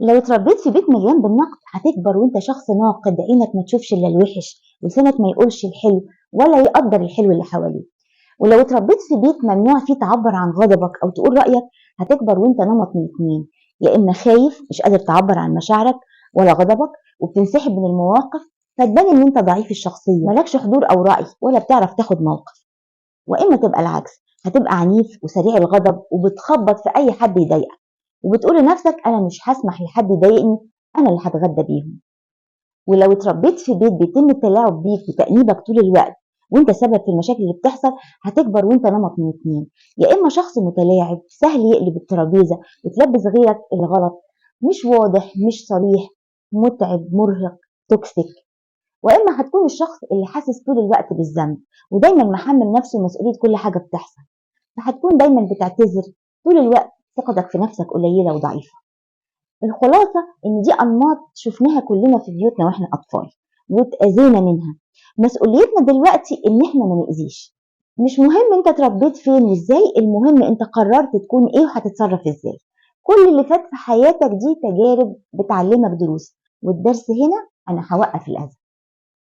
لو اتربيت في بيت مليان بالنقد هتكبر وانت شخص ناقد، عينك ما تشوفش الا الوحش، لسانك ما يقولش الحلو ولا يقدر الحلو اللي حواليه. ولو اتربيت في بيت ممنوع فيه تعبر عن غضبك او تقول رايك، هتكبر وانت نمط من اتنين: يا اما خايف مش قادر تعبر عن مشاعرك ولا غضبك وبتنسحب من المواقف، فتبان ان انت ضعيف الشخصيه مالكش حضور او راي ولا بتعرف تاخد موقف. واما تبقى العكس، هتبقى عنيف وسريع الغضب وبتخبط في اي حد يضايقك، وبتقول لنفسك انا مش هسمح لحد يضايقني، انا اللي هتغدى بيهم. ولو اتربيت في بيت بيتم التلاعب بيك وتأنيبك طول الوقت وانت سبب في المشاكل اللي بتحصل، هتكبر وانت نمط من اتنين: يا اما شخص متلاعب سهل يقلب الترابيزه وتلبس غيرك الغلط، مش واضح مش صريح، متعب مرهق توكسيك. واما هتكون الشخص اللي حاسس طول الوقت بالذنب ودايما محمل نفسه مسؤوليه كل حاجه بتحصل، فهتكون دايما بتعتذر طول الوقت، ثقتك في نفسك قليله وضعيفه. الخلاصة إن دي أنماط شفناها كلنا في بيوتنا وإحنا أطفال واتأذينا منها. مسؤوليتنا دلوقتي إن إحنا ما نأذيش. مش مهم أنت اتربيت فين وإزاي، المهم أنت قررت تكون إيه وهتتصرف إزاي. كل اللي فات في حياتك دي تجارب بتعلمك دروس، والدرس هنا: أنا هوقف الأذى.